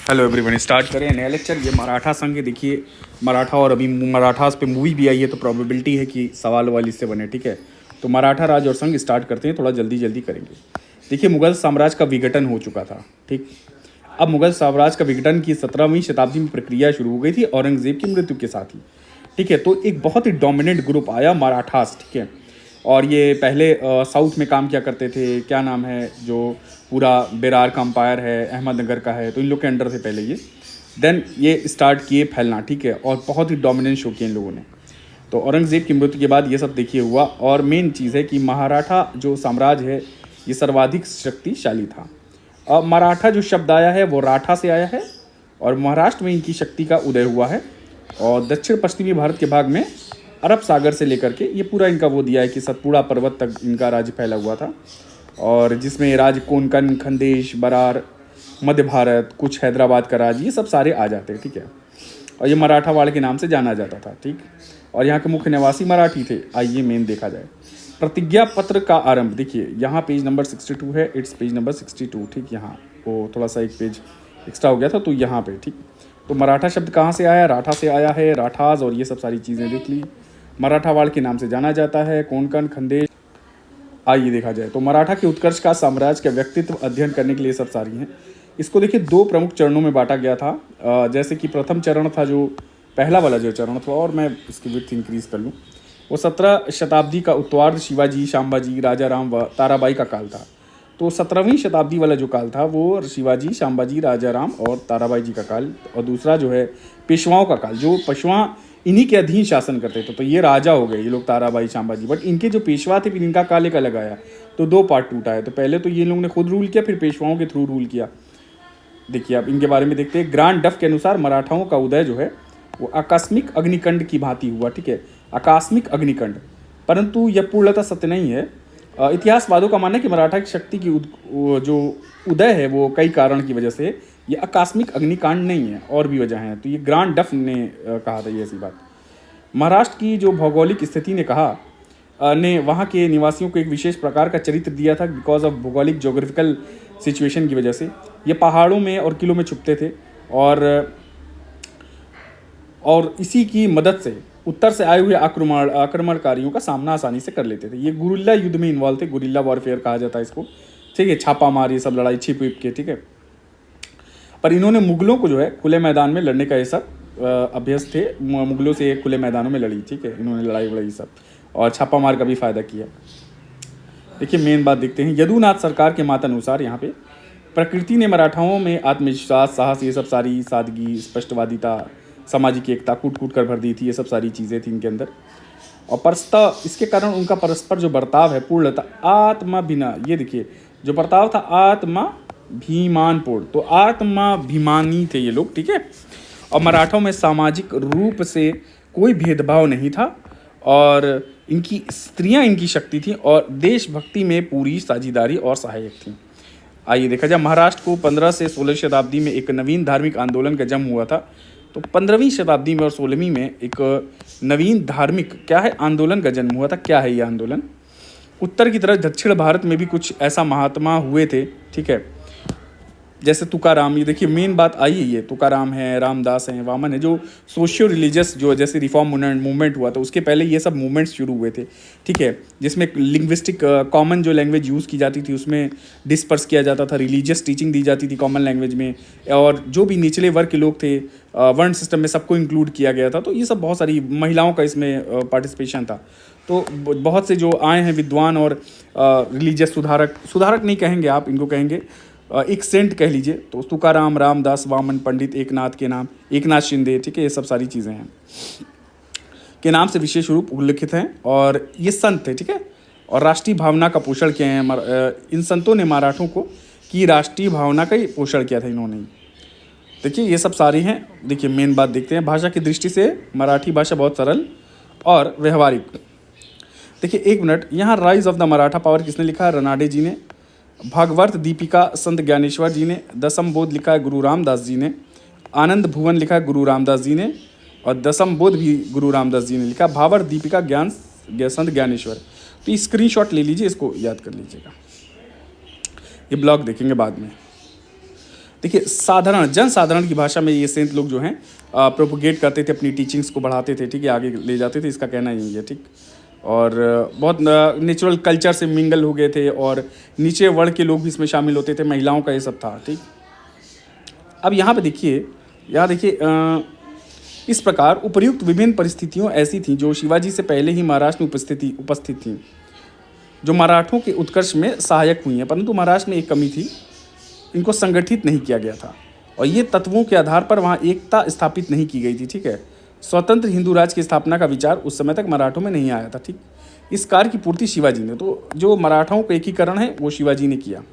Hello everyone, start करें नया lecture. ये मराठा संघ, देखिए मराठा, और अभी मराठास पे मूवी भी आई है तो प्रोबेबिलिटी है कि सवाल वाल इससे बने। ठीक है, तो मराठा राज और संघ स्टार्ट करते हैं, थोड़ा जल्दी जल्दी करेंगे। देखिए, मुगल साम्राज्य का विघटन हो चुका था। ठीक, अब मुगल साम्राज्य का विघटन की 17वीं शताब्दी में प्रक्रिया शुरू हो गई थी औरंगजेब की मृत्यु के साथ ही। ठीक है, तो एक बहुत ही डोमिनेंट ग्रुप आया मराठास। ठीक है, और ये पहले साउथ में काम किया करते थे। क्या नाम है, जो पूरा बेरार का अम्पायर है, अहमदनगर का है, तो इन लोग के अंडर थे पहले ये। देन ये स्टार्ट किए फैलना। ठीक है, और बहुत ही डोमिनेंस शो किया इन लोगों ने। तो औरंगजेब की मृत्यु के बाद ये सब देखिए हुआ। और मेन चीज़ है कि मराठा जो साम्राज्य है ये सर्वाधिक शक्तिशाली था। अब मराठा जो शब्द आया है वो राठा से आया है, और महाराष्ट्र में इनकी शक्ति का उदय हुआ है। और दक्षिण पश्चिमी भारत के भाग में अरब सागर से लेकर के ये पूरा इनका वो दिया है कि सतपुड़ा पर्वत तक इनका राज्य फैला हुआ था, और जिसमें राज्य कोंकण, खंडेश, बरार, मध्य भारत, कुछ हैदराबाद का राज्य, ये सब सारे आ जाते हैं। ठीक है, और ये मराठावाड़ के नाम से जाना जाता था। ठीक, और यहाँ के मुख्य निवासी मराठी थे। आइए मेन देखा जाए। प्रतिज्ञा पत्र का आरंभ, देखिए यहाँ पेज नंबर 62 है, इट्स पेज नंबर 62। ठीक, यहाँ वो थोड़ा सा एक पेज एक्स्ट्रा हो गया था तो यहाँ पे। ठीक, तो मराठा शब्द कहाँ से आया? राठा से आया है, राठाज, और ये सब सारी चीज़ें देख ली। मराठावाड़ के नाम से जाना जाता है, कोंकण, खंडेश। आइए देखा जाए तो मराठा के उत्कर्ष का, साम्राज्य का व्यक्तित्व अध्ययन करने के लिए सब सारी हैं। इसको देखिए दो प्रमुख चरणों में बांटा गया था। जैसे कि प्रथम चरण था, जो पहला वाला जो चरण था, और मैं इसकी विड्थ इंक्रीज कर लूँ, वो 17 शताब्दी का उत्तरार्ध शिवाजी, शांबाजी, राजा राम व ताराबाई का काल था। तो 17वीं शताब्दी वाला जो काल था वो शिवाजी, शांबाजी, राजा राम और ताराबाई जी का काल। और दूसरा जो है पेशवाओं का काल, जो पेशवा इन्हीं के अधीन शासन करते थे। तो ये राजा हो गए ये लोग, ताराबाई, शांबाजी, बट इनके जो पेशवा थे फिर इनका काल एक अलग आया, तो दो पार्ट टूटा है। तो पहले तो ये लोगों ने खुद रूल किया, फिर पेशवाओं के थ्रू रूल किया। देखिए आप इनके बारे में देखते हैं। ग्रांड डफ के अनुसार मराठाओं का उदय जो है वो आकस्मिक अग्निकांड की भांति हुआ। ठीक है, आकस्मिक अग्निकांड, परंतु यह पूर्णतः सत्य नहीं है। इतिहासवादों का मानना है कि मराठा की शक्ति की जो उदय है वो कई कारण की वजह से, ये आकस्मिक अग्निकांड नहीं है, और भी वजह हैं। तो ये ग्रांड डफ ने कहा था ये ऐसी बात। महाराष्ट्र की जो भौगोलिक स्थिति ने कहा ने वहाँ के निवासियों को एक विशेष प्रकार का चरित्र दिया था, बिकॉज ऑफ भौगोलिक जोग्राफिकल सिचुएशन की वजह से। ये पहाड़ों में और किलों में छुपते थे, और इसी की मदद से उत्तर से आए हुए आक्रमणकारियों का सामना आसानी से कर लेते थे। ये गुरिल्ला युद्ध में इन्वॉल्व थे, गुरिल्ला वॉरफेयर कहा जाता है इसको। ठीक है, छापा मार, ये सब लड़ाई छिप विप के। ठीक है, पर इन्होंने मुगलों को जो है खुले मैदान में लड़ने का ये सब अभ्यस्त थे, मुगलों से खुले मैदानों में लड़ी। ठीक है, इन्होंने लड़ाई वड़ाई सब, और छापा मार का भी फायदा किया। देखिए मेन बात देखते हैं। यदुनाथ सरकार के मत अनुसार यहाँ पे प्रकृति ने मराठाओं में आत्मविश्वास, साहस, ये सब सारी सादगी, स्पष्टवादिता, सामाजिक एकता कूट कूट कर भर दी थी। ये सब सारी चीज़ें थी इनके अंदर, और परस्पर इसके कारण उनका परस्पर जो बर्ताव है पूर्णतः आत्माभिना, ये देखिए जो बर्ताव था आत्माभिमानपूर्ण, तो आत्माभिमानी थे ये लोग। ठीक है, और मराठों में सामाजिक रूप से कोई भेदभाव नहीं था, और इनकी स्त्रियां इनकी शक्ति थी, और देशभक्ति में पूरी साझेदारी और सहायक थी। आइए देखा जाए, महाराष्ट्र को 15 से 16 शताब्दी में एक नवीन धार्मिक आंदोलन का जन्म हुआ था। तो 15वीं शताब्दी में और 16वीं में एक नवीन धार्मिक क्या है आंदोलन का जन्म हुआ था। क्या है ये आंदोलन? उत्तर की तरफ दक्षिण भारत में भी कुछ ऐसा महात्मा हुए थे। ठीक है, जैसे तुकाराम, ये देखिए मेन बात आई है, ये तुकाराम है, रामदास हैं, वामन है, जो सोशियो रिलीजियस जो जैसे रिफॉर्म मूवमेंट हुआ था उसके पहले ये सब मूवमेंट्स शुरू हुए थे। ठीक है, जिसमें लिंग्विस्टिक कॉमन जो लैंग्वेज यूज़ की जाती थी उसमें डिस्पर्स किया जाता था, रिलीजियस टीचिंग दी जाती थी कॉमन लैंग्वेज में, और जो भी निचले वर्ग के लोग थे वर्ण सिस्टम में सबको इंक्लूड किया गया था। तो ये सब बहुत सारी महिलाओं का इसमें पार्टिसिपेशन था। तो बहुत से जो आए हैं विद्वान और रिलीजियस सुधारक नहीं कहेंगे आप, इनको कहेंगे एक सेंट कह लीजिए। तो तुकाराम, रामदास, वामन, पंडित एकनाथ के नाम, एकनाथ शिंदे, ठीक है, ये सब सारी चीज़ें हैं के नाम से विशेष रूप उल्लिखित हैं, और ये संत थे। ठीक है, और राष्ट्रीय भावना का पोषण किए हैं। इन संतों ने मराठों को की राष्ट्रीय भावना का ही पोषण किया था इन्होंने। देखिए ये सब सारी हैं। देखिए मेन बात देखते हैं। भाषा की दृष्टि से मराठी भाषा बहुत सरल और व्यवहारिक। देखिए एक मिनट, यहाँ rise of the Maratha power किसने लिखा है? रनाडे जी ने। भागवत दीपिका संत ज्ञानेश्वर जी ने। दसम बोध लिखा है गुरु रामदास जी ने। आनंद भुवन लिखा है गुरु रामदास जी ने, और दसम बोध भी गुरु रामदास जी ने लिखा। भावर दीपिका संत ज्ञानेश्वर। तो ये स्क्रीनशॉट ले लीजिए, इसको याद कर लीजिएगा, ये ब्लॉग देखेंगे बाद में। देखिए साधारण जन साधारण की भाषा में ये सेंट लोग जो हैं प्रोपोगेट करते थे, अपनी टीचिंग्स को बढ़ाते थे, ठीक है, आगे ले जाते थे, इसका कहना यही है, ठीक। और बहुत नेचुरल कल्चर से मिंगल हो गए थे और नीचे वर्ग के लोग भी इसमें शामिल होते थे, महिलाओं का ये सब था, ठीक। अब यहाँ पे देखिए, यहाँ देखिए इस प्रकार उपर्युक्त विभिन्न परिस्थितियों ऐसी थीं जो शिवाजी से पहले ही महाराष्ट्र में उपस्थित थीं, जो मराठों के उत्कर्ष में सहायक हुई हैं, परंतु महाराष्ट्र में एक कमी थी, इनको संगठित नहीं किया गया था और ये तत्वों के आधार पर वहाँ एकता स्थापित नहीं की गई थी, ठीक है। स्वतंत्र हिंदू राज्य की स्थापना का विचार उस समय तक मराठों में नहीं आया था, ठीक। इस कार्य की पूर्ति शिवाजी ने, तो जो मराठाओं का एकीकरण है वो शिवाजी ने किया।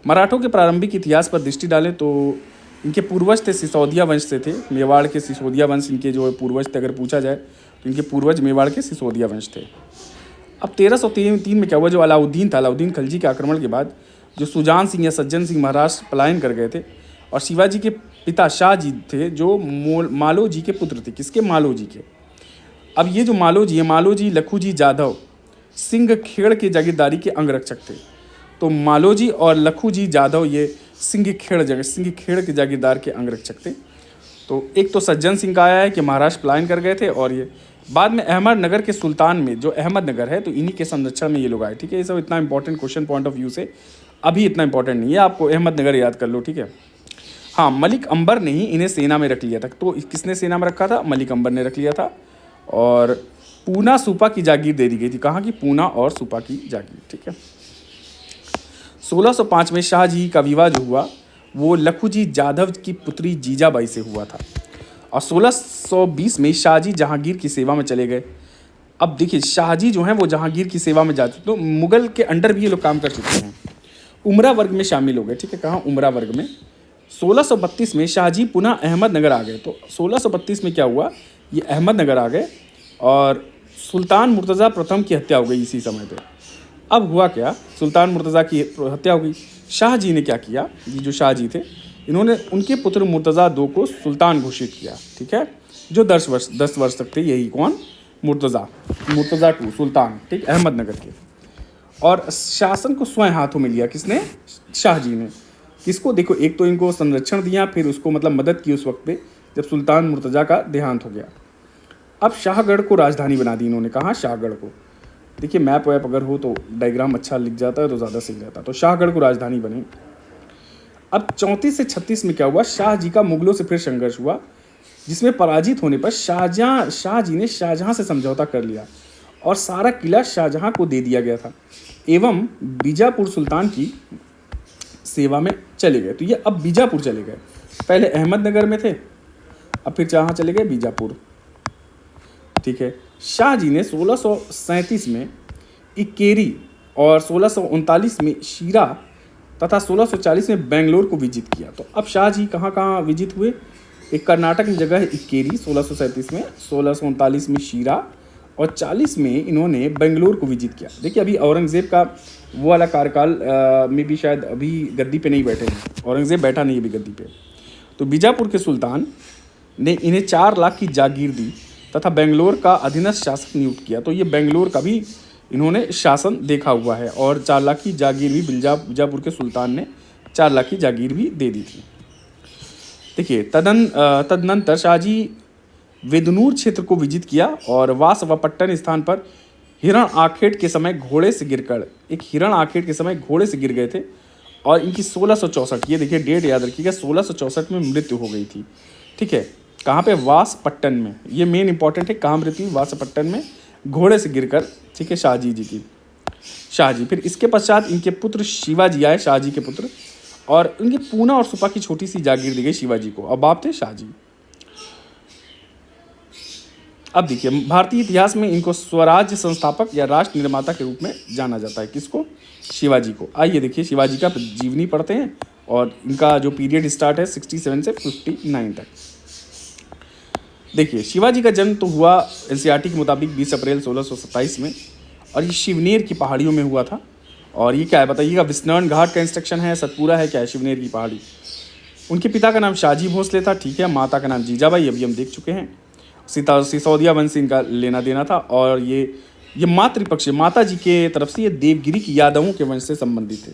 मराठों के प्रारंभिक इतिहास पर दृष्टि डालें तो इनके पूर्वज थे सिसोदिया वंश से थे, मेवाड़ के सिसोदिया वंश इनके जो पूर्वज थे, अगर पूछा जाए तो इनके पूर्वज मेवाड़ के सिसोदिया वंश थे। अब 1303 में क्या हुआ, जो अलाउद्दीन था, अलाउद्दीन खलजी के आक्रमण के बाद जो सुजान सिंह या सज्जन सिंह महाराष्ट्र पलायन कर गए थे और शिवाजी के पिता शाहजी थे जो मालोजी के पुत्र थे। किसके? मालोजी के। अब ये जो मालोजी है, मालोजी लखूजी जाधव सिंह खेड़ के जागीरदारी के अंगरक्षक थे। तो मालोजी और लखूजी जाधव ये सिंह खेड़ के जागीरदार के अंगरक्षक थे। तो एक तो सज्जन सिंह का आया है कि महाराष्ट्र पलायन कर गए थे और ये बाद में अहमदनगर के सुल्तान में, जो अहमदनगर है, तो इन्हीं के संरक्षण में ये लोग आए, ठीक है। ये सब इतना important question point of view से अभी इतना इंपॉर्टेंट नहीं है, आपको अहमदनगर याद कर लो, ठीक है। हाँ, मलिक अंबर ने ही इन्हें सेना में रख लिया था। तो किसने सेना में रखा था? मलिक अंबर ने रख लिया था। और पूना सूपा की जागीर दे दी गई थी। कहाँ की? पूना और सूपा की जागीर, ठीक है। 1605 में शाहजी का विवाह जो हुआ वो लखूजी जाधव की पुत्री जीजाबाई से हुआ था और 1620 में शाहजी जहांगीर की सेवा में चले गए। अब देखिए, शाहजी जो हैं वो जहांगीर की सेवा में जा चुके, तो मुगल के अंडर भी ये लोग काम कर चुके हैं, उमरा वर्ग में शामिल हो गए, ठीक है। कहाँ? उमरा वर्ग में। 1632 में शाहजी पुनः अहमदनगर आ गए। तो 1632 में क्या हुआ, ये अहमदनगर आ गए और सुल्तान मुर्तज़ा प्रथम की हत्या हो गई इसी समय पे। अब हुआ क्या, सुल्तान मुर्तज़ा की हत्या हो गई। शाहजी ने क्या किया, ये जो शाहजी थे इन्होंने उनके पुत्र मुर्तज़ा II को सुल्तान घोषित किया, ठीक है, जो 10 वर्ष तक थे। यही कौन? मुर्तज़ा II सुल्तान, ठीक, अहमदनगर के। और शासन को स्वयं हाथों में लिया। किसने? शाहजी ने। किसको? देखो, एक तो इनको संरक्षण दिया, फिर उसको मतलब मदद की उस वक्त पे जब सुल्तान मुर्तज़ा का देहांत हो गया। अब शाहगढ़ को राजधानी बना दी इन्होंने। कहाँ? शाहगढ़ को। देखिए, मैप वैप अगर हो तो डायग्राम अच्छा लिख जाता है तो ज़्यादा सही रहता। तो शाहगढ़ को राजधानी बनी। अब 34 से 36 में क्या हुआ, शाहजी का मुगलों से फिर संघर्ष हुआ, जिसमें पराजित होने पर शाहजी ने शाहजहाँ से समझौता कर लिया और सारा किला शाहजहाँ को दे दिया गया था एवं बीजापुर सुल्तान की सेवा में चले गए। तो ये अब बीजापुर चले गए, पहले अहमदनगर में थे, अब फिर जहाँ चले गए? बीजापुर, ठीक है। शाहजी ने 1637 में इक्केरी और 1639 में शीरा तथा 1640 में बेंगलोर को विजित किया। तो अब शाहजी कहाँ कहाँ विजित हुए? एक कर्नाटक में जगह है इक्केरी 1637 में, 1639 में शीरा और 40 में इन्होंने बेंगलोर को विजिट किया। देखिए, अभी औरंगज़ेब का वो वाला कार्यकाल में भी शायद अभी गद्दी पे नहीं बैठे हैं, औरंगज़ेब बैठा नहीं अभी गद्दी पे। तो बीजापुर के सुल्तान ने इन्हें 4 लाख की जागीर दी तथा बेंगलोर का अधीनस्थ शासक नियुक्त किया। तो ये बेंगलोर का भी इन्होंने शासन देखा हुआ है और 4 लाख की जागीर भी बीजापुर के सुल्तान ने 4 लाख की जागीर भी दे दी थी। देखिए, तदनंतर शाहजी वेदनूर क्षेत्र को विजित किया और वासवापट्टन स्थान पर हिरण आखेट के समय घोड़े से गिर गए थे और इनकी 1664, ये देखिए डेट याद रखिएगा, 1664 में मृत्यु हो गई थी, ठीक है। कहाँ पे? वासपट्टन में। ये मेन इंपॉर्टेंट है, कहाँ मृत्यु? वासपट्टन में, घोड़े से गिरकर, ठीक है, शाहजी। फिर इसके पश्चात इनके पुत्र शिवाजी आए, शाहजी के पुत्र, और इनकी पूना और सुपा की छोटी सी जागीर दी गई शिवाजी को। अब बाप थे शाहजी। अब देखिए, भारतीय इतिहास में इनको स्वराज्य संस्थापक या राष्ट्र निर्माता के रूप में जाना जाता है। किसको? शिवाजी को। आइए देखिए, शिवाजी का जीवनी पढ़ते हैं और इनका जो पीरियड स्टार्ट है 67 से 59 तक। देखिए, शिवाजी का जन्म तो हुआ एनसीईआरटी के मुताबिक 20 अप्रैल 1627 में और ये शिवनेर की पहाड़ियों में हुआ था। और ये क्या है बताइएगा? विस्नर्ण घाट का इंस्ट्रक्शन है, सतपुरा है, क्या है? शिवनेर की पहाड़ी। उनके पिता का नाम शाहजी भोसले था, ठीक है। माता का नाम जीजाबाई, अभी हम देख चुके हैं। सिसोदिया वंश से इनका लेना देना था और ये मातृपक्ष, माता जी के तरफ से ये देवगिरी की यादवों के वंश से संबंधित थे।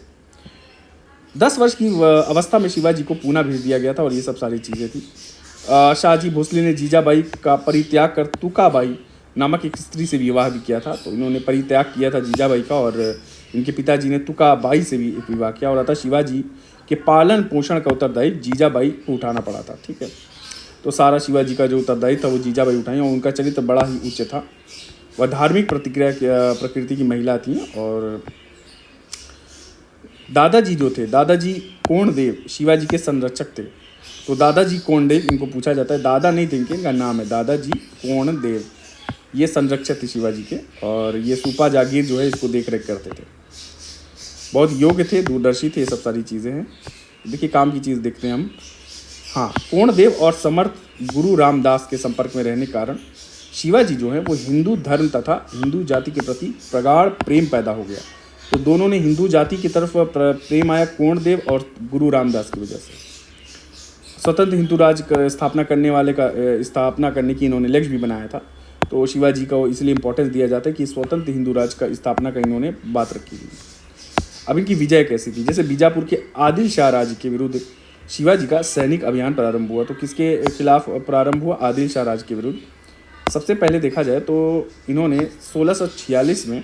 10 वर्ष की अवस्था में शिवाजी को पूना भेज दिया गया था और ये सब सारी चीज़ें थी। शाहजी भोसले ने जीजाबाई का परित्याग कर तुकाबाई नामक एक स्त्री से विवाह भी किया था। तो इन्होंने परित्याग किया था जीजाबाई का और इनके पिताजी ने तुकाबाई से भी एक विवाह किया और अतः शिवाजी के पालन पोषण का उत्तरदायी जीजाबाई को उठाना पड़ा था। ठीक है, तो सारा शिवाजी का जो उत्तरदायी था वो जीजाबाई उठाई और उनका चरित्र बड़ा ही उच्च था। वह धार्मिक प्रकृति की महिला थी और दादाजी जो थे, दादाजी कोंडदेव शिवाजी के संरक्षक थे। तो दादाजी कोंडदेव इनको पूछा जाता है, दादा नहीं थे इनके, इनका नाम है दादाजी कोंडदेव। ये संरक्षक थे शिवाजी के और ये सूपा जागीर जो है इसको देख रेख करते थे। बहुत योग्य थे, दूरदर्शी थे, ये सब सारी चीज़ें हैं। देखिए काम की चीज़ देखते हैं हम। हाँ, कोंडदेव और समर्थ गुरु रामदास के संपर्क में रहने के कारण शिवाजी जो है वो हिंदू धर्म तथा हिंदू जाति के प्रति प्रगाढ़ प्रेम पैदा हो गया। तो दोनों ने हिंदू जाति की तरफ प्रेम आया कोंडदेव और गुरु रामदास की वजह से। स्वतंत्र हिंदू राज्य स्थापना करने की इन्होंने लक्ष्य भी बनाया था। तो शिवाजी को इसलिए इंपॉर्टेंस दिया जाता है कि स्वतंत्र हिंदू राज्य का स्थापना का इन्होंने बात रखी थी। अब इनकी विजय कैसी थी? जैसे बीजापुर के आदिल शाह राज्य के विरुद्ध शिवाजी का सैनिक अभियान प्रारंभ हुआ। तो किसके खिलाफ प्रारंभ हुआ? आदिल शाह राज्य के विरुद्ध। सबसे पहले देखा जाए तो इन्होंने 1646 में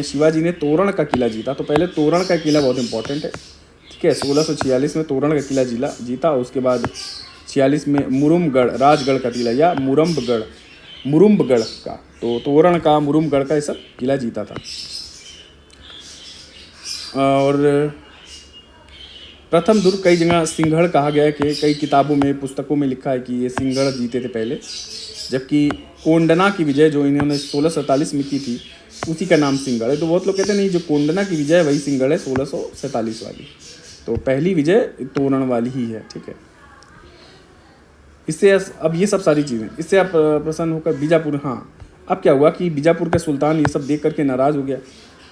शिवाजी ने तोरण का किला जीता। तो पहले तोरण का किला बहुत इंपॉर्टेंट है, ठीक है। 1646 में तोरण का किला जीता। उसके बाद 46 में मुरुमगढ़ राजगढ़ का किला या मुरुम्बगढ़ का, तो तोरण का, मुरुमगढ़ का ये सब किला जीता था। और प्रथम दुर्ग कई जगह सिंहगढ़ कहा गया है कि कई किताबों में, पुस्तकों में लिखा है कि ये सिंहगढ़ जीते थे पहले। जबकि कोंडना की विजय जो इन्होंने 1647 में की थी उसी का नाम सिंहगढ़ है। तो बहुत लोग कहते हैं नहीं, जो कोंडना की विजय वही सिंहगढ़ है 1647 वाली। तो पहली विजय तोरण वाली ही है, ठीक है। इससे अब ये सब सारी चीज़ें, इससे आप प्रसन्न होकर बीजापुर, हाँ अब क्या हुआ कि बीजापुर के सुल्तान ये सब देख करके नाराज़ हो गया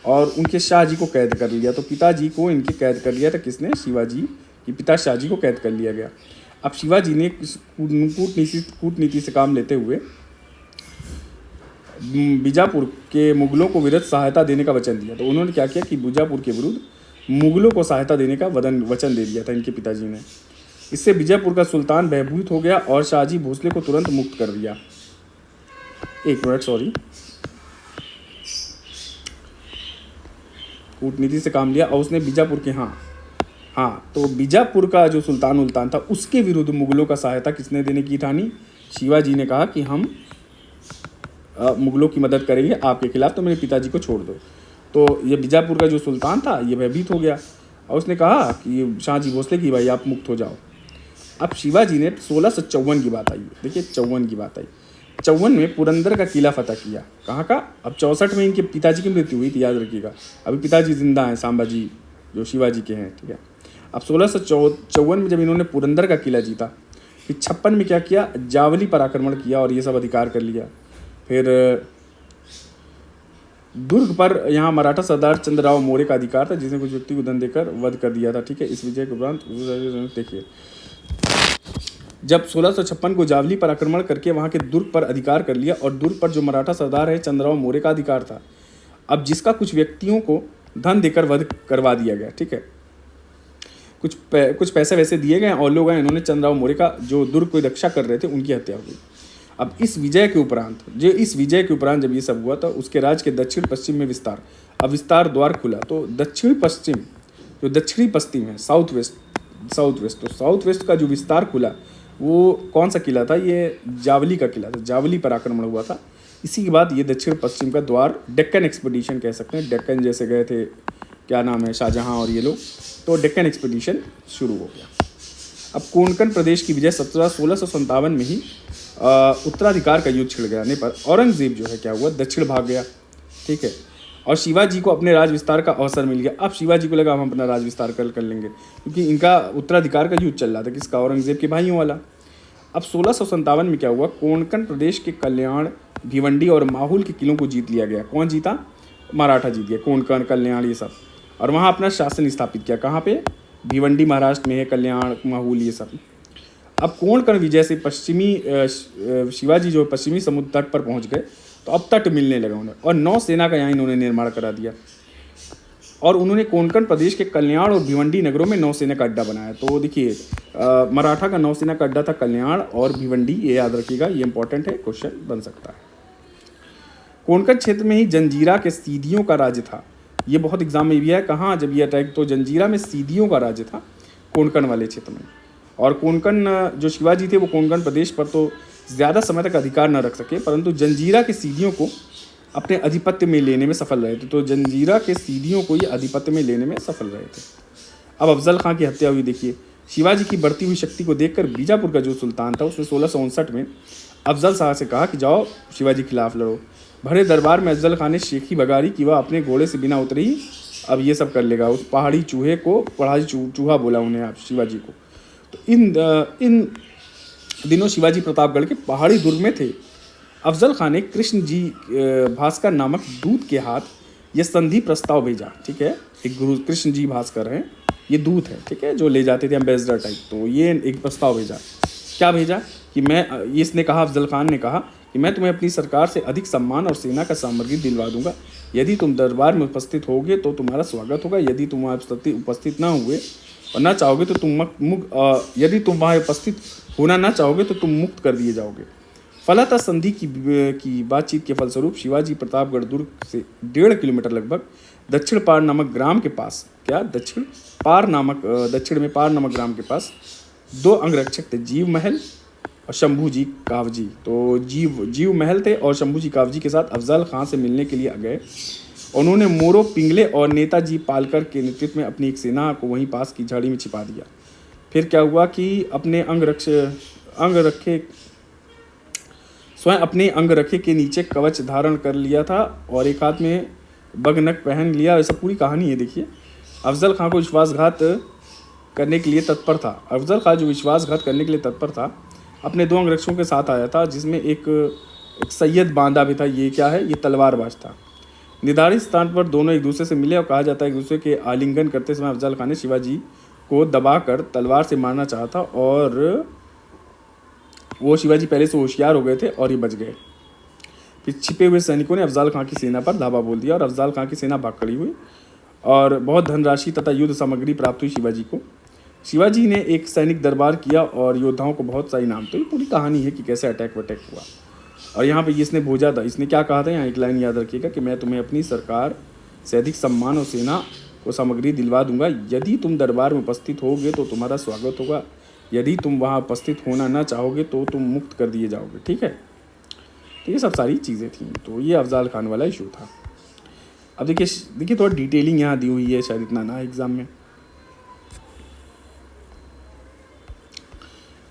और उनके शाहजी को कैद कर लिया। तो पिताजी को इनके कैद कर लिया था किसने? शिवाजी के पिता शाहजी को कैद कर लिया गया। अब शिवाजी ने कूटनीति से काम लेते हुए बीजापुर के मुगलों को विरुद्ध सहायता देने का वचन दिया। तो उन्होंने क्या किया कि बीजापुर के विरुद्ध मुगलों को सहायता देने का वचन दे दिया था इनके पिताजी ने। इससे बीजापुर का सुल्तान भयभीत हो गया और शाहजी भोसले को तुरंत मुक्त कर दिया। एक मिनट, सॉरी, कूटनीति से काम लिया और उसने बीजापुर के, हाँ तो बीजापुर का जो सुल्तान था उसके विरुद्ध मुगलों का सहायता किसने देने की ठानी? शिवाजी ने कहा कि हम मुगलों की मदद करेंगे आपके खिलाफ, तो मेरे पिताजी को छोड़ दो। तो ये बीजापुर का जो सुल्तान था ये भयभीत हो गया और उसने कहा कि शाहजी भोसले की भाई आप मुक्त हो जाओ। अब शिवाजी ने 1654 की बात आई, देखिए 54 की बात आई, 54 में पुरंदर का किला फतह किया। कहाँ का? अब 64 में इनके पिताजी की मृत्यु हुई थी, याद रखिएगा। अभी पिताजी जिंदा हैं, सांबाजी जो शिवाजी के हैं, ठीक है। अब 1654 में जब इन्होंने पुरंदर का किला जीता, फिर 56 में क्या किया? जावली पर आक्रमण किया और ये सब अधिकार कर लिया। फिर दुर्ग पर यहाँ मराठा सरदार चंद्रराव मौर्य का अधिकार था, जिसने कुछ व्यक्ति को धन देकर वध कर दिया था, ठीक है। इस विजय के उपरांत देखिए, जब 1656 को जावली पर आक्रमण करके वहाँ के दुर्ग पर अधिकार कर लिया और दुर्ग पर जो मराठा सरदार है चंद्रराव मौर्य का अधिकार था, अब जिसका कुछ व्यक्तियों को धन देकर वध करवा दिया गया, ठीक है। कुछ पैसे वैसे दिए गए और लोग हैं, इन्होंने चंद्रराव मौर्य का जो दुर्ग को रक्षा कर रहे थे उनकी हत्या हो गई। अब इस विजय के उपरांत जब ये सब हुआ तो उसके राज्य के दक्षिण पश्चिम में विस्तार द्वार खुला। तो दक्षिण पश्चिम जो दक्षिणी पश्चिम है, साउथ वेस्ट, तो साउथ वेस्ट का जो विस्तार खुला वो कौन सा किला था? ये जावली का किला था। जावली पर आक्रमण हुआ था। इसी के बाद ये दक्षिण पश्चिम का द्वार, डेक्कन एक्सपीडिशन कह सकते हैं, डेक्कन जैसे गए थे, क्या नाम है, शाहजहाँ और ये लोग, तो डेक्कन एक्सपीडिशन शुरू हो गया। अब कोंकण प्रदेश की विजय 1657 में ही उत्तराधिकार का युद्ध छिड़ गया पर औरंगजेब जो है क्या हुआ? दक्षिण भाग गया, ठीक है। और शिवाजी को अपने राज विस्तार का अवसर मिल गया। अब शिवाजी को लगा हम अपना राज विस्तार कर लेंगे, क्योंकि इनका उत्तराधिकार का युद्ध चल रहा था, किसका? औरंगजेब के भाइयों वाला। अब 1657 में क्या हुआ? कोंकण प्रदेश के कल्याण, भिवंडी और माहुल के किलों को जीत लिया गया। कौन जीता? मराठा जीत गया, कोंकण, कल्याण, ये सब। और वहाँ अपना शासन स्थापित किया। कहाँ पे? भिवंडी महाराष्ट्र में है, कल्याण, माहुल, ये सब। अब कोंकण विजय से शिवाजी जो पश्चिमी समुद्र तट पर पहुँच गए, तो अब तट मिलने लगा उन्हें और नौसेना का यहाँ इन्होंने निर्माण करा दिया। और उन्होंने कोंकण प्रदेश के कल्याण और भिवंडी नगरों में नौसेना का अड्डा बनाया। तो देखिए मराठा का नौसेना का अड्डा था कल्याण और भिवंडी, ये याद रखिएगा, ये इंपॉर्टेंट है, क्वेश्चन बन सकता है। कोंकण क्षेत्र में ही जंजीरा के सीधियों का राज्य था। ये बहुत एग्जाम में भी है, कहाँ जब ये अटैक, तो जंजीरा में सीधियों का राज्य था कोंकण वाले क्षेत्र में। और कोंकण जो शिवाजी थे वो कोंकण प्रदेश पर तो ज़्यादा समय तक अधिकार न रख सके, परंतु जंजीरा के सीधियों को अपने आधिपत्य में लेने में सफल रहे थे। तो जंजीरा के सीधियों को ये आधिपत्य में लेने में सफल रहे थे। अब अफजल खां की हत्या हुई। देखिए शिवाजी की बढ़ती हुई शक्ति को देखकर बीजापुर का जो सुल्तान था उसने 1659 में अफजल शाह से कहा कि जाओ शिवाजी के खिलाफ लड़ो। भरे दरबार में अफजल खान ने शेखी बगारी कि वह अपने घोड़े से बिना उतरे ही अब ये सब कर लेगा। उस पहाड़ी चूहे को पहाड़ी चूहा बोला उन्हें आप शिवाजी को। तो इन दिनों शिवाजी प्रतापगढ़ के पहाड़ी दुर्ग में थे। अफजल खान ने कृष्ण जी भास्कर नामक दूत के हाथ यह संधि प्रस्ताव भेजा। ठीक है, एक गुरु कृष्ण जी भास्कर हैं, ये दूत है, ठीक है, जो ले जाते थे एम्बेसडर टाइप। तो ये एक प्रस्ताव भेजा। क्या भेजा कि इसने कहा, अफजल खान ने कहा कि मैं तुम्हें अपनी सरकार से अधिक सम्मान और सेना का सामग्री दिलवा दूंगा। यदि तुम दरबार में उपस्थित होगे तो तुम्हारा स्वागत होगा। यदि तुम वहाँ उपस्थित ना हुए और ना चाहोगे तो यदि तुम वहाँ उपस्थित होना ना चाहोगे तो तुम मुक्त कर दिए जाओगे। फलतः संधि की बातचीत के फलस्वरूप शिवाजी प्रतापगढ़ दुर्ग से 1.5 किलोमीटर लगभग दक्षिण पार नामक ग्राम के पास, क्या दक्षिण में पार नामक ग्राम के पास 2 अंगरक्षक थे, जीव महल और शंभू जी कावजी। तो जीव महल थे और शंभू जी कावजी के साथ अफजल खां से मिलने के लिए आ गए। उन्होंने मोरो पिंगले और नेताजी पालकर के नेतृत्व में अपनी एक सेना को वहीं पास की झाड़ी में छिपा दिया। फिर क्या हुआ कि स्वयं अपने अंगरखे के नीचे कवच धारण कर लिया था और एक हाथ में बगनक पहन लिया। ऐसा पूरी कहानी है। देखिए अफजल खां को विश्वासघात करने के लिए तत्पर था। अफजल खां जो विश्वासघात करने के लिए तत्पर था अपने 2 अंगरक्षकों के साथ आया था, जिसमें एक सैयद बांदा भी था। ये क्या है, ये तलवारबाज था। निर्धारित स्थान पर दोनों एक दूसरे से मिले और कहा जाता है एक दूसरे के आलिंगन करते समय अफजल खान ने शिवाजी को दबाकर तलवार से मारना चाहा था और वो शिवाजी पहले से होशियार हो गए थे और ये बच गए। फिर छिपे हुए सैनिकों ने अफजल खां की सेना पर धावा बोल दिया और अफजल खां की सेना भाग खड़ी हुई और बहुत धनराशि तथा युद्ध सामग्री प्राप्त हुई शिवाजी को। शिवाजी ने एक सैनिक दरबार किया और योद्धाओं को बहुत सा इनाम। तो ये पूरी कहानी है कि कैसे अटैक हुआ। और यहाँ पे इसने भेजा था, इसने क्या कहा था, यहाँ एक लाइन याद रखिएगा कि मैं तुम्हें अपनी सरकार से अधिक सम्मान और सेना को सामग्री दिलवा दूंगा। यदि तुम दरबार में उपस्थित होगे तो तुम्हारा स्वागत होगा। यदि तुम वहाँ उपस्थित होना ना चाहोगे तो तुम मुक्त कर दिए जाओगे। ठीक है, तो ये सब सारी चीज़ें थी। तो ये अफजल खान वाला इशू था। अब देखिए थोड़ा डिटेलिंग यहाँ दी हुई है, शायद इतना ना एग्जाम में।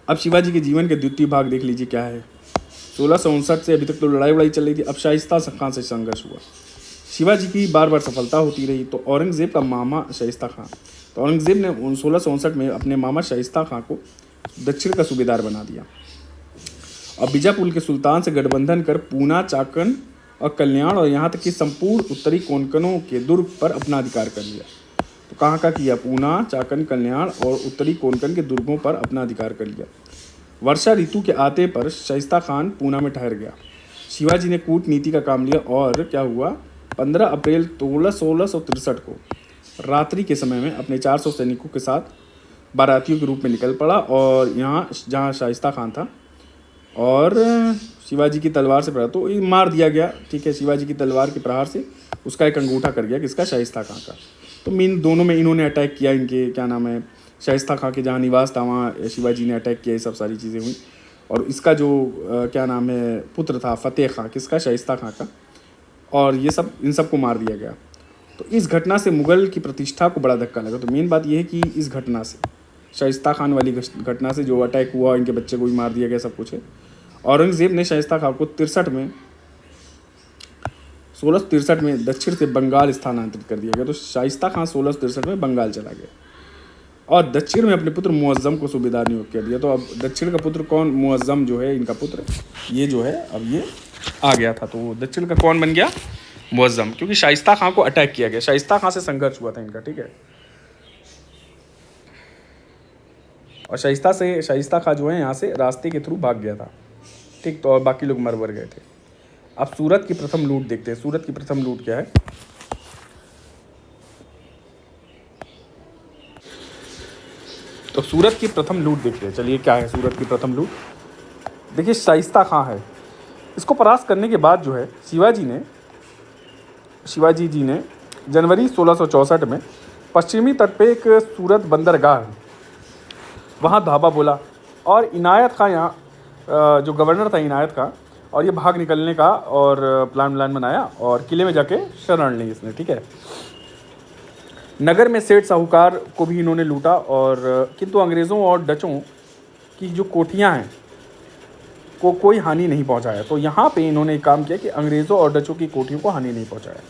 अब शिवाजी के जीवन के द्वितीय भाग देख लीजिए क्या है। 1659 से अभी तक तो लड़ाई चल रही थी। अब शाइस्ता खां से संघर्ष हुआ। शिवाजी की बार बार सफलता होती रही। तो औरंगजेब का मामा शाइस्ता खां, तो औरंगजेब ने 1659 में अपने मामा शाइस्ता खां को दक्षिण का सूबेदार बना दिया और बीजापुर के सुल्तान से गठबंधन कर पूना, चाकन और कल्याण और यहाँ तक कि संपूर्ण उत्तरी कोंकणों के दुर्ग पर अपना अधिकार कर लिया। तो कहाँ का किया, पूना, चाकन, कल्याण और उत्तरी कोंकण के दुर्गों पर अपना अधिकार कर लिया। वर्षा ऋतु के आते पर शाइस्ता खान पूना में ठहर गया। शिवाजी ने कूटनीति का काम लिया और क्या हुआ, 15 अप्रैल 1663 को रात्रि के समय में अपने 400 सैनिकों के साथ बारातियों के रूप में निकल पड़ा और यहाँ जहाँ शाइस्ता खान था और शिवाजी की तलवार से प्रहार, तो मार दिया गया। ठीक है, शिवाजी की तलवार के प्रहार से उसका एक अंगूठा कर गया, किसका, शाइस्ता खान का। तो दोनों में इन्होंने अटैक किया। इनके क्या नाम है, शाइस्ता खां के जहाँ निवास था वहाँ शिवाजी ने अटैक किया। ये सब सारी चीज़ें हुई और इसका जो क्या नाम है पुत्र था फतेह खां, किसका, शाइस्ता खां का, और ये सब इन सबको मार दिया गया। तो इस घटना से मुग़ल की प्रतिष्ठा को बड़ा धक्का लगा। तो मेन बात यह है कि इस घटना से, शाइस्ता खान वाली घटना से जो अटैक हुआ, इनके बच्चे को भी मार दिया गया, सब कुछ है। औरंगज़ेब ने शाइस्ता खां को 1663 में दक्षिण से बंगाल स्थानांतरित कर दिया गया। तो शाइस्ता खां 1663 में बंगाल चला गया और दक्षिण में अपने पुत्र मुअज़्ज़म को सूबेदार नियुक्त कर दिया। तो अब दक्षिण का पुत्र कौन, मुअज़्ज़म जो है इनका पुत्र, ये जो है अब ये आ गया था। तो दक्षिण का कौन बन गया, मुअज़्ज़म, क्योंकि शाइस्ता खां को अटैक किया गया। शाइस्ता खां से संघर्ष हुआ था इनका। ठीक है, और शाइस्ता खां जो है यहाँ से रास्ते के थ्रू भाग गया था। ठीक, तो और बाकी लोग मर गए थे। अब सूरत की प्रथम लूट देखते हैं। सूरत की प्रथम लूट क्या है। तो सूरत की प्रथम लूट देखते हैं। चलिए क्या है सूरत की प्रथम लूट। देखिए शाइस्ता खां है, इसको परास्त करने के बाद जो है शिवाजी जी ने जनवरी 1664 में पश्चिमी तट पे एक सूरत बंदरगाह है, वहाँ धाबा बोला और इनायत खां यहाँ जो गवर्नर था इनायत खां, और ये भाग निकलने का और प्लान बनाया और किले में जाके शरण ली इसने। ठीक है, नगर में सेठ साहूकार को भी इन्होंने लूटा और किंतु अंग्रेज़ों और डचों की जो कोठियाँ हैं को कोई हानि नहीं पहुंचाया। तो यहाँ पे इन्होंने एक काम किया कि अंग्रेज़ों और डचों की कोठियों को हानि नहीं पहुंचाया।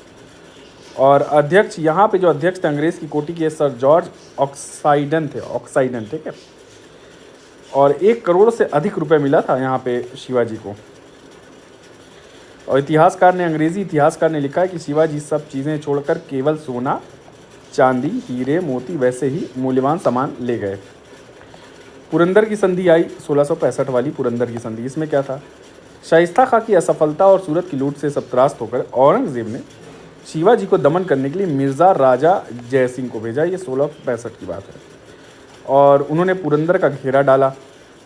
और अध्यक्ष यहाँ पे जो अध्यक्ष थे अंग्रेज़ की कोठी के सर जॉर्ज ऑक्साइडन थे, ठीक है। और 1 करोड़ से अधिक रुपए मिला था यहाँ पे शिवाजी को। और अंग्रेज़ी इतिहासकार ने लिखा है कि शिवाजी सब चीज़ें छोड़कर केवल सोना, चांदी, हीरे, मोती वैसे ही मूल्यवान सामान ले गए। पुरंदर की संधि आई 1665 वाली पुरंदर की संधि। इसमें क्या था, शाइस्ता खां की असफलता और सूरत की लूट से सब त्रास्त होकर औरंगज़ेब ने शिवाजी को दमन करने के लिए मिर्ज़ा राजा जयसिंह को भेजा। ये 1665 की बात है। और उन्होंने पुरंदर का घेरा डाला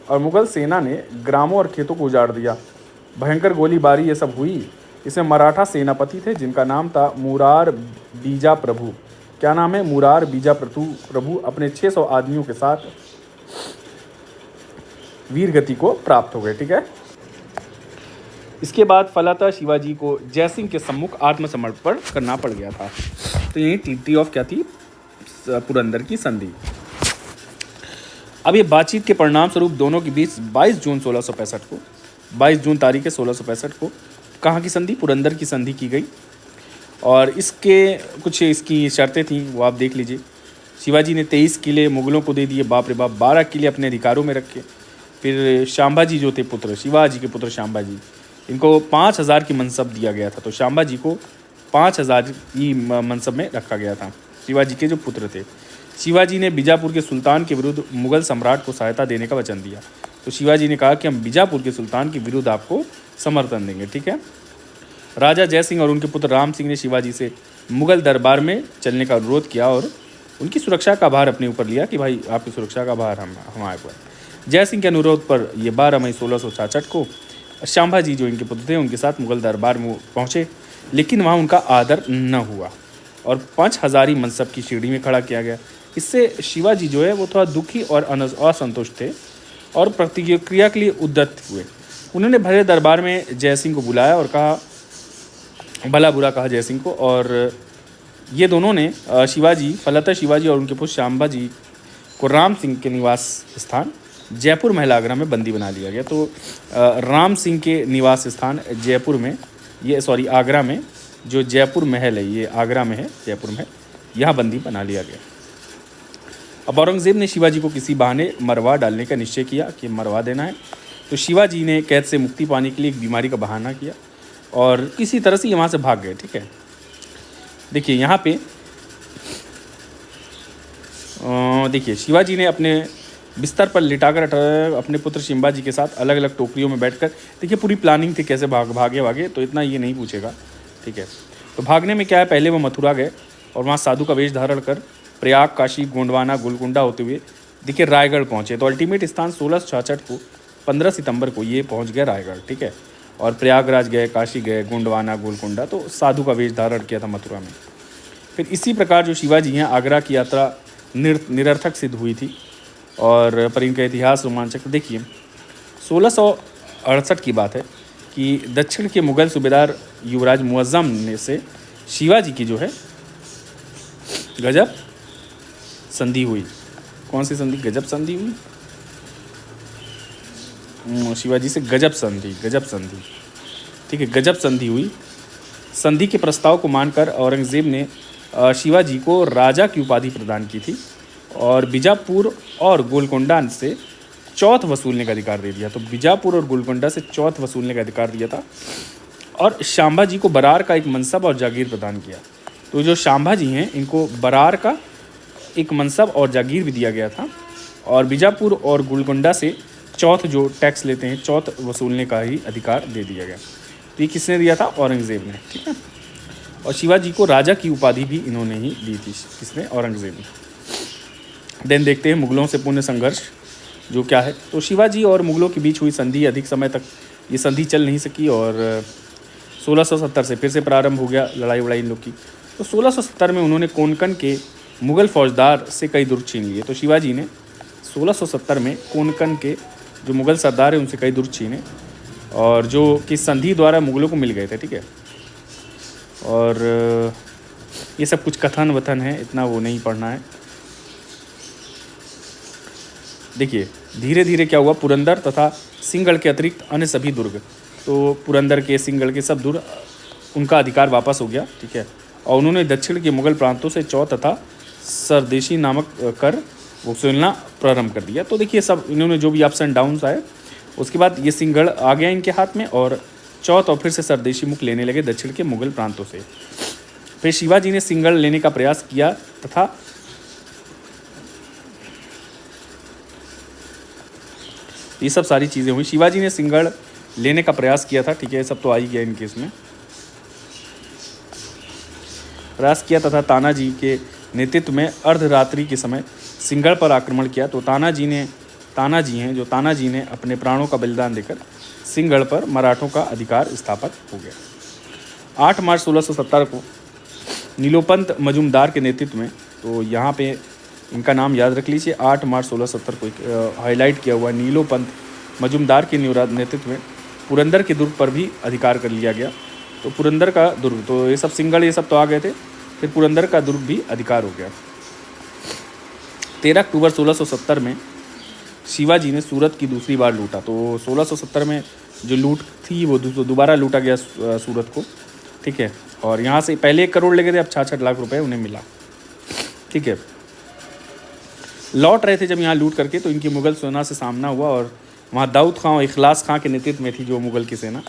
और मुग़ल सेना ने ग्रामों और खेतों को उजाड़ दिया। भयंकर गोलीबारी ये सब हुई। इसमें मराठा सेनापति थे जिनका नाम था मुरार बीजा प्रभु। क्या नाम है, मुरार बीजा प्रभु अपने 600 आदमियों के साथ वीर गति को प्राप्त हो गए। ठीक है, इसके बाद फलतः शिवाजी को जयसिंह के सम्मुख आत्मसमर्पण करना पड़ गया था। तो यही ट्रीटी ऑफ क्या थी, पुरंदर की संधि। अब ये बातचीत के परिणाम स्वरूप दोनों के बीच 22 जून तारीख 1665 को कहाँ की संधि, पुरंदर की संधि की गई। और इसके कुछ इसकी शर्तें थीं, वो आप देख लीजिए। शिवाजी ने 23 किले मुगलों को दे दिए, बाप रे बाप। 12 किले अपने अधिकारों में रखे। फिर शांबाजी जो थे पुत्र, शिवाजी के पुत्र शांबाजी, इनको 5000 की मनसब दिया गया था। तो शांबाजी को 5000 की मनसब में रखा गया था, शिवाजी के जो पुत्र थे। शिवाजी ने बीजापुर के सुल्तान के विरुद्ध मुगल सम्राट को सहायता देने का वचन दिया। तो शिवाजी ने कहा कि हम बीजापुर के सुल्तान के विरुद्ध आपको समर्थन देंगे। ठीक है, राजा जयसिंह और उनके पुत्र राम सिंह ने शिवाजी से मुगल दरबार में चलने का अनुरोध किया और उनकी सुरक्षा का भार अपने ऊपर लिया कि भाई आपकी सुरक्षा का भार हमारे ऊपर। जयसिंह के अनुरोध पर ये 12 मई 1666 को शांबाजी जो इनके पुत्र थे उनके साथ मुगल दरबार में पहुँचे, लेकिन वहाँ उनका आदर न हुआ और 5000 मनसब की सीढ़ी में खड़ा किया गया। इससे शिवाजी जो है वो थोड़ा दुखी और असंतुष्ट थे और प्रतिक्रिया के लिए उद्यत हुए। उन्होंने भरे दरबार में जयसिंह को बुलाया और कहा, भला बुरा कहा जयसिंह को। और ये दोनों ने फलतः शिवाजी और उनके पुत्र शांबाजी को राम सिंह के निवास स्थान जयपुर महल आगरा में बंदी बना लिया गया। तो राम सिंह के निवास स्थान जयपुर में आगरा में जो जयपुर महल है, ये आगरा में है जयपुर महल, यहाँ बंदी बना लिया गया। अब औरंगज़ेब ने शिवाजी को किसी बहाने मरवा डालने का निश्चय किया कि मरवा देना है। तो शिवाजी ने कैद से मुक्ति पाने के लिए एक बीमारी का बहाना किया और किसी तरह से वहाँ से भाग गए। ठीक है, देखिए यहाँ पे देखिए शिवाजी ने अपने बिस्तर पर लिटाकर अपने पुत्र शिंबाजी के साथ अलग अलग टोकरियों में बैठकर, देखिए पूरी प्लानिंग थी कैसे भागे, तो इतना ये नहीं पूछेगा। ठीक है, तो भागने में क्या है, पहले वो मथुरा गए और वहाँ साधु का वेश धारण कर प्रयाग, काशी, गोंडवाना, गोलकुंडा होते हुए देखिए रायगढ़ पहुँचे। तो अल्टीमेट स्थान 1666 को 15 सितंबर को ये पहुँच गए रायगढ़। ठीक है, और प्रयागराज गए, काशी गए, गोंडवाना, गोलकुंडा, तो साधु का वेश धारण किया था मथुरा में। फिर इसी प्रकार जो शिवाजी हैं आगरा की यात्रा निरर्थक सिद्ध हुई थी और पर इनका इतिहास रोमांचक। देखिए 1668 की बात है कि दक्षिण के मुगल सूबेदार युवराज मुअज्जम ने से शिवाजी की जो है गजब संधि हुई। कौन सी संधि, गजब संधि हुई, शिवाजी से गजब संधि। ठीक है, गजब संधि हुई। संधि के प्रस्ताव को मानकर औरंगज़ेब ने शिवाजी को राजा की उपाधि प्रदान की थी और बीजापुर और गोलकुंडा से चौथ वसूलने का अधिकार दे दिया। तो बीजापुर और गोलकुंडा से चौथ वसूलने का अधिकार दिया था और शांबाजी को बरार का एक मनसब और जागीर प्रदान किया। तो जो शांबाजी हैं इनको बरार का एक मनसब और जागीर भी दिया गया था और बीजापुर और गोलकुंडा से चौथ जो टैक्स लेते हैं, चौथ वसूलने का ही अधिकार दे दिया गया। तो ये किसने दिया था, औरंगज़ेब ने। ठीक है, और शिवाजी को राजा की उपाधि भी इन्होंने ही दी थी, किसने, औरंगज़ेब ने। देन देखते हैं मुगलों से पुण्य संघर्ष जो क्या है। तो शिवाजी और मुगलों के बीच हुई संधि अधिक समय तक ये संधि चल नहीं सकी और 1670 से फिर से प्रारंभ हो गया लड़ाई वड़ाई इन लोग की। तो 1670 में उन्होंने कोंकण के मुग़ल फौजदार से कई दुर्ग छीन लिए। तो शिवाजी ने 1670 में कोंकण के जो मुग़ल सरदार हैं उनसे कई दुर्ग छीने और जो कि संधि द्वारा मुग़लों को मिल गए थे, ठीक है। और ये सब कुछ कथन वथन है, इतना वो नहीं पढ़ना है। देखिए धीरे धीरे क्या हुआ, पुरंदर तथा सिंहगढ़ के अतिरिक्त अन्य सभी दुर्ग, तो पुरंदर के सिंहगढ़ के सब दुर्ग उनका अधिकार वापस हो गया, ठीक है। और उन्होंने दक्षिण के मुग़ल प्रांतों से चौ तथा सरदेशी नामक कर वसूलना प्रारंभ कर दिया। तो देखिए सब इन्होंने जो भी अप्स एंड डाउन्स आए उसके बाद ये सिंहगढ़ आ गया इनके हाथ में और चौथ और फिर से सरदेशी मुख लेने लगे दक्षिण के मुग़ल प्रांतों से। फिर शिवाजी ने सिंहगढ़ लेने का प्रयास किया तथा ये सब सारी चीज़ें हुई। शिवाजी ने सिंहगढ़ लेने का प्रयास किया था, ठीक है, सब तो आ ही गया इनके इसमें प्रयास किया तथा तानाजी के नेतृत्व में अर्धरात्रि के समय सिंहगढ़ पर आक्रमण किया। तो तानाजी ने अपने प्राणों का बलिदान देकर सिंहगढ़ पर मराठों का अधिकार स्थापित हो गया। 8 मार्च 1670 को नीलोपंत मजूमदार के नेतृत्व में, तो यहाँ पे इनका नाम याद रख लीजिए, 8 मार्च 1670 को हाईलाइट किया हुआ नीलोपंत मजूमदार के नेतृत्व में पुरंदर के दुर्ग पर भी अधिकार कर लिया गया। तो पुरंदर का दुर्ग, तो ये सब सिंहगढ़ ये सब तो आ गए थे, फिर पुरंदर का दुर्ग भी अधिकार हो गया। 13 अक्टूबर 1670 में शिवाजी ने सूरत की दूसरी बार लूटा। तो 1670 में जो लूट थी वो दोबारा लूटा गया सूरत को, ठीक है। और यहाँ से पहले 1 करोड़ लगे थे, अब 66 लाख रुपए उन्हें मिला, ठीक है। लौट रहे थे जब यहाँ लूट करके, तो इनकी मुग़ल सेना से सामना हुआ और वहाँ दाऊद खां और इखलास खां के नेतृत्व में थी जो मुग़ल की सेना।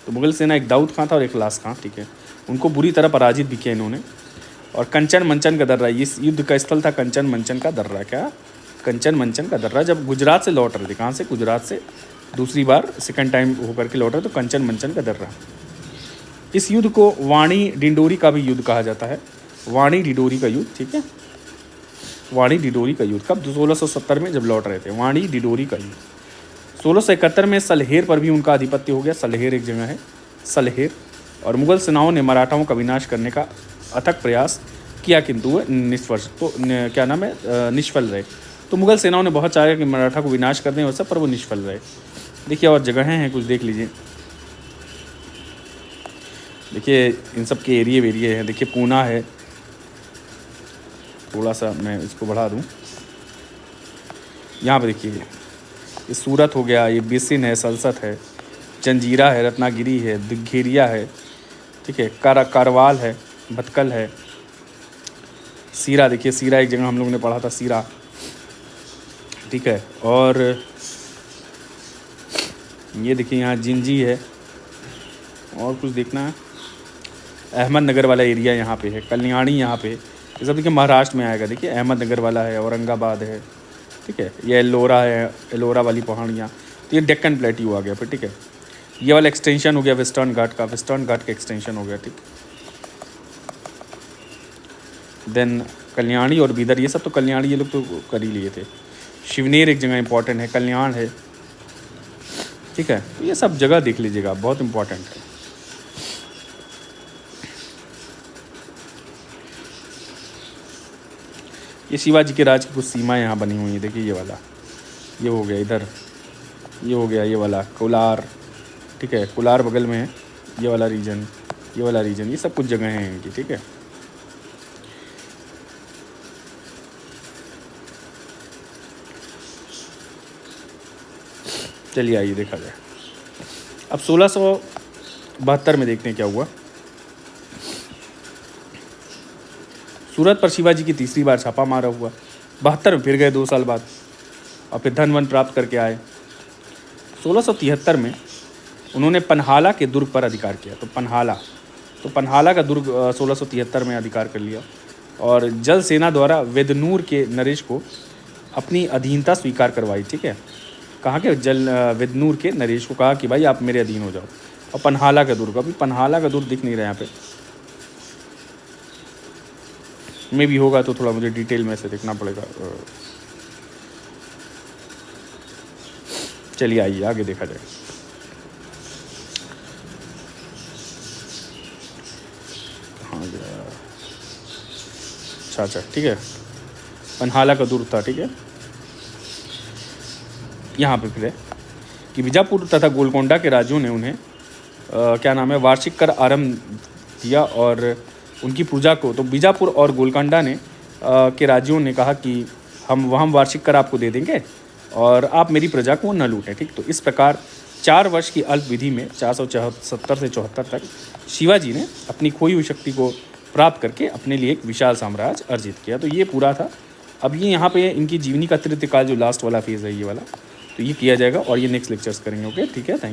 तो मुग़ल सेना एक दाऊद खां था और इखलास खां, ठीक है। उनको बुरी तरह पराजित भी किया इन्होंने। और कंचन मंचन का दर्रा, इस युद्ध का स्थल था कंचन मंचन का दर्रा। क्या कंचन मंचन का दर्रा, जब गुजरात से लौट रहे थे, कहाँ से, गुजरात से दूसरी बार सेकंड टाइम होकर के लौट रहे, तो कंचन मंचन का दर्रा। इस युद्ध को वाणी डिंडोरी का भी युद्ध कहा जाता है, वाणी डिडोरी का युद्ध, ठीक है। वाणी डिडोरी का युद्ध कब, 1670 में जब लौट रहे थे, वाणी डिडोरी का युद्ध। 1671 में सलहेर पर भी उनका आधिपत्य हो गया। सलहेर एक जगह है, सलहेर। और मुग़ल सेनाओं ने मराठाओं का विनाश करने का अथक प्रयास किया किंतु वह निष्फल रहे। तो मुग़ल सेनाओं ने बहुत चाहा कि मराठा को विनाश कर दें वैसा, पर वो निष्फल रहे। देखिए और जगहें हैं कुछ, देख लीजिए। देखिए इन सब के एरिए वेरिए हैं। देखिए पूना है, थोड़ा सा मैं इसको बढ़ा दूँ, यहाँ पर देखिए ये सूरत हो गया, ये बेसिन है, सलसत है, जंजीरा है, रत्नागिरी है, दिग्घेरिया है, ठीक है, कारवाल है, भटकल है, सीरा। देखिए सीरा एक जगह हम लोगों ने पढ़ा था, सीरा, ठीक है। और ये देखिए यहाँ जिंजी है। और कुछ देखना है, अहमदनगर वाला एरिया यहाँ पे है, कल्याणी यहाँ पे, ये सब देखिए महाराष्ट्र में आएगा। देखिए अहमदनगर वाला है, औरंगाबाद है, ठीक है। ये एलोरा है, एलोरा वाली पहाड़ियाँ, तो ये डेक्कन प्लेट्यू आ गया फिर, ठीक है। ये वाला एक्सटेंशन हो गया वेस्टर्न घाट का, वेस्टर्न घाट का एक्सटेंशन हो गया, ठीक। देन कल्याणी और बीदर, ये सब तो कल्याणी ये लोग तो कर ही लिए थे। शिवनेर एक जगह इंपॉर्टेंट है, कल्याण है, ठीक है। तो ये सब जगह देख लीजिएगा, बहुत इंपॉर्टेंट है। ये शिवाजी के राज की कुछ सीमाएं यहाँ बनी हुई हैं। देखिए ये वाला, ये हो गया इधर, ये हो गया ये वाला कोलार, ठीक है, कोलार बगल में है, ये वाला रीजन, ये वाला रीजन, ये सब कुछ जगह हैं इनकी, ठीक है। चलिए आइए देखा जाए। अब 1672 में देखते हैं क्या हुआ। सूरत पर शिवाजी की तीसरी बार छापा मारा हुआ। 72 में फिर गए 2 साल बाद और फिर धन वन प्राप्त करके आए। 1673 में उन्होंने पन्हाला के दुर्ग पर अधिकार किया। तो पन्हाला का दुर्ग 1673 में अधिकार कर लिया और जल सेना द्वारा वेदनूर के नरेश को अपनी अधीनता स्वीकार करवाई, ठीक है। कहा कि वेदनूर के नरेश को कहा कि भाई आप मेरे अधीन हो जाओ। और पन्हाला का दुर्ग, अभी पन्हाला का दुर्ग दिख नहीं रहा यहाँ पे, में भी होगा तो थोड़ा मुझे डिटेल में से देखना पड़ेगा। चलिए आइए आगे देखा जाए। हाँ गया, अच्छा ठीक है, पन्हाला का दूर था, ठीक है। यहाँ पे फिर है कि बीजापुर तथा गोलकोंडा के राजाओं ने उन्हें क्या नाम है वार्षिक कर आरंभ दिया और उनकी पूजा को, तो बीजापुर और गोलकोंडा ने के राजाओं ने कहा कि हम वार्षिक कर आपको दे देंगे और आप मेरी प्रजा को न लूटें, ठीक। तो इस प्रकार 4 वर्ष की अल्प विधि में 470 से 74 तक शिवाजी ने अपनी खोई हुई शक्ति को प्राप्त करके अपने लिए एक विशाल साम्राज्य अर्जित किया। तो ये पूरा था। अब ये यहाँ पे इनकी जीवनी का तृतीय काल जो लास्ट वाला फेज़ है ये वाला, तो ये किया जाएगा और ये नेक्स्ट लेक्चर्स करेंगे। ओके, ठीक है, थैंक यू।